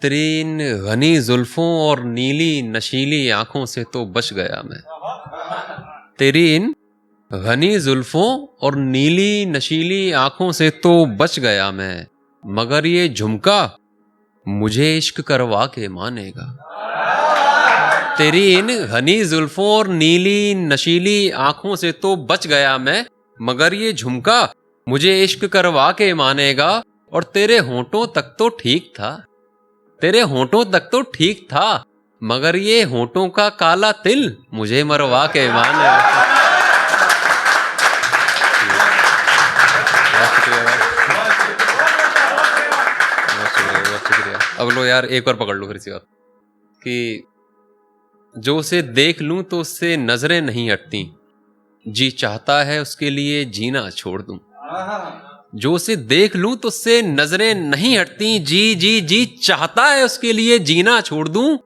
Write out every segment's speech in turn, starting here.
तेरी इन घनी जुल्फों और नीली नशीली आंखों से तो बच गया मैं। तेरी इन घनी जुल्फों और नीली नशीली आंखों से तो बच गया मैं, मगर ये झुमका मुझे इश्क करवा के मानेगा। तेरी इन घनी जुल्फों और नीली नशीली आंखों से तो बच गया मैं, मगर ये झुमका मुझे इश्क करवा के मानेगा। और तेरे होंठों तक तो ठीक था, तेरे होंठों तक तो ठीक था, मगर ये होंठों का काला तिल मुझे मरवा के मानेगा। अब लो यार एक और पकड़ लो फिर से कि जो उसे देख लूं तो उससे नजरें नहीं हटती, जी चाहता है उसके लिए जीना छोड़ दूं। जो उसे देख लूं तो उससे नजरें नहीं हटती, जी चाहता है उसके लिए जीना छोड़ दूं।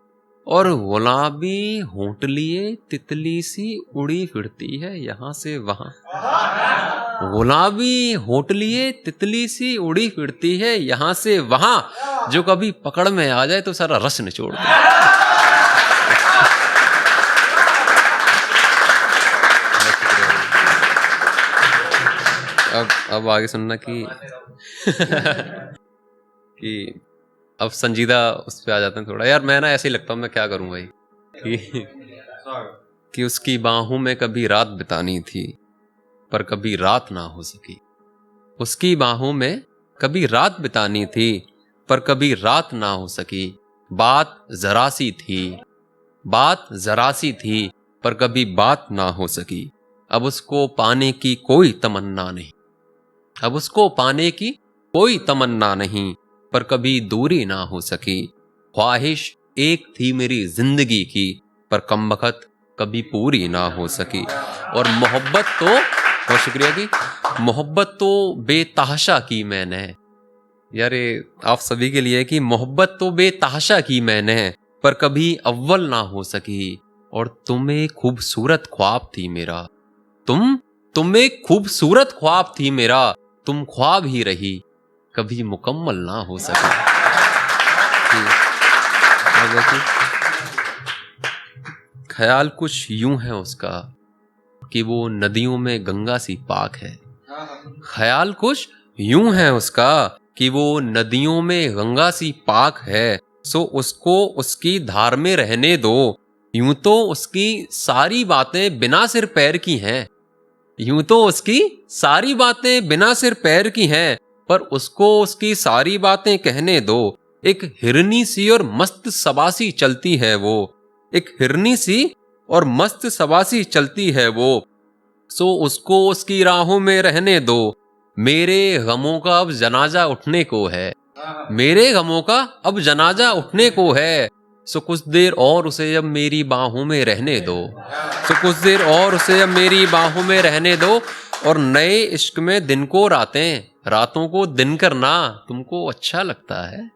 और गुलाबी होंठ लिए तितली सी उड़ी फिरती है यहां से वहां। गुलाबी होंठ लिए तितली सी उड़ी फिरती है यहां से वहां, जो कभी पकड़ में आ जाए तो सारा रस निचोड़ दे। अब आगे सुनना कि कि अब संजीदा उस पे आ जाते हैं थोड़ा। यार मैं ना ऐसे ही लगता हूँ, मैं क्या करूं भाई कि उसकी बाहों में कभी रात बितानी थी पर कभी रात ना हो सकी। उसकी बाहों में कभी रात बितानी थी पर कभी रात ना हो सकी। बात जरा सी थी, बात जरा सी थी पर कभी बात ना हो सकी। अब उसको पाने की कोई तमन्ना नहीं, अब उसको पाने की कोई तमन्ना नहीं, पर कभी दूरी ना हो सकी। ख्वाहिश एक थी मेरी जिंदगी की, पर कमबख्त कभी पूरी ना हो सकी। और मोहब्बत तो, बहुत शुक्रिया की, मोहब्बत तो बेतहाशा की मैंने। यार आप सभी के लिए कि मोहब्बत तो बेतहाशा की मैंने, पर कभी अव्वल ना हो सकी। और तुम एक खूबसूरत ख्वाब थी मेरा, तुम एक खूबसूरत ख्वाब थी मेरा, तुम ख्वाब ही रही कभी मुकम्मल ना हो सका। ख्याल कुछ यूं है उसका कि वो नदियों में गंगा सी पाक है। ख्याल कुछ यूं है उसका कि वो नदियों में गंगा सी पाक है। सो उसको उसकी धार में रहने दो। यूं तो उसकी सारी बातें बिना सिर पैर की हैं, यूं तो उसकी सारी बातें बिना सिर पैर की हैं, पर उसको उसकी सारी बातें कहने दो। एक हिरनी सी और मस्त सबासी चलती है वो, एक हिरनी सी और मस्त सबासी चलती है वो। सो उसको उसकी राहों में रहने दो। मेरे गमों का अब जनाजा उठने को है, मेरे गमों का अब जनाजा उठने को है। सो कुछ देर और उसे अब मेरी बाहों में रहने दो, सो कुछ देर और उसे अब मेरी बाहों में रहने दो। और नए इश्क में दिन को रातें, रातों को दिन करना तुमको अच्छा लगता है।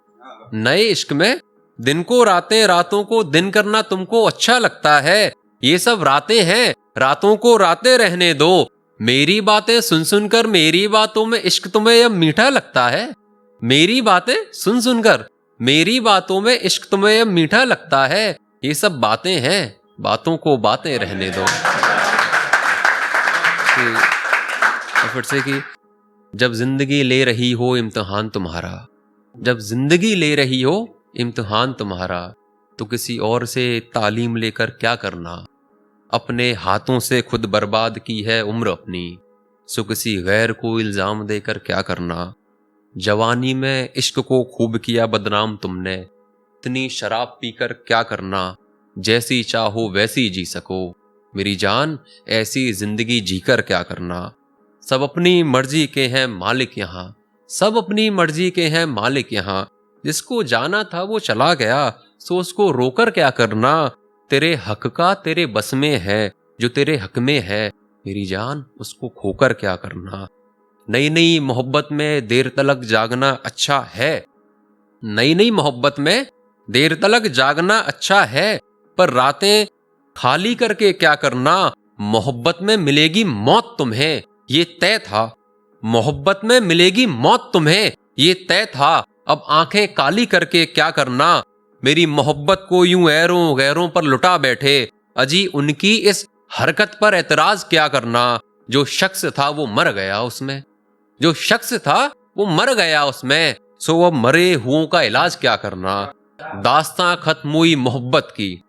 नए इश्क में दिन को रातें, रातों को दिन करना तुमको अच्छा लगता है। ये सब रातें हैं, रातों को रातें रहने दो। मेरी बातें सुन सुनकर मेरी बातों में इश्क तुम्हें अब मीठा लगता है। मेरी बातें सुन सुनकर मेरी बातों में इश्क तुम्हें अब मीठा लगता है। ये सब बातें हैं, बातों को बातें रहने दो। फिर से कि जब जिंदगी ले रही हो इम्तिहान तुम्हारा, जब जिंदगी ले रही हो इम्तिहान तुम्हारा, तो किसी और से तालीम लेकर क्या करना। अपने हाथों से खुद बर्बाद की है उम्र अपनी, सो किसी गैर को इल्जाम देकर क्या करना। जवानी में इश्क को खूब किया बदनाम तुमने, इतनी शराब पीकर क्या करना। जैसी चाहो वैसी जी सको मेरी जान, ऐसी जिंदगी जीकर क्या करना। सब अपनी मर्जी के हैं मालिक यहाँ, सब अपनी मर्जी के हैं मालिक यहाँ। जिसको जाना था वो चला गया, सो उसको रोकर क्या करना। तेरे हक का तेरे बस में है, जो तेरे हक में है मेरी जान, उसको खोकर क्या करना। नई नई मोहब्बत में देर तलक जागना अच्छा है, नई नई मोहब्बत में देर तलक जागना अच्छा है, पर रातें खाली करके क्या करना। मोहब्बत में मिलेगी मौत तुम्हें ये तय था, मोहब्बत में मिलेगी मौत तुम्हें ये तय था। अब आंखें काली करके क्या करना, मेरी मोहब्बत को यूं ऐरों गैरों पर लुटा बैठे, अजी उनकी इस हरकत पर एतराज क्या करना। जो शख्स था वो मर गया उसमें, जो शख्स था वो मर गया उसमें, सो अब मरे हुओं का इलाज क्या करना। दास्तां खत्म हुई मोहब्बत की,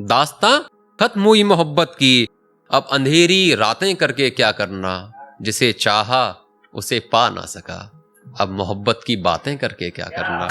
दास्तां खत्म हुई मोहब्बत की, अब अंधेरी रातें करके क्या करना। जिसे चाहा उसे पा ना सका, अब मोहब्बत की बातें करके क्या करना।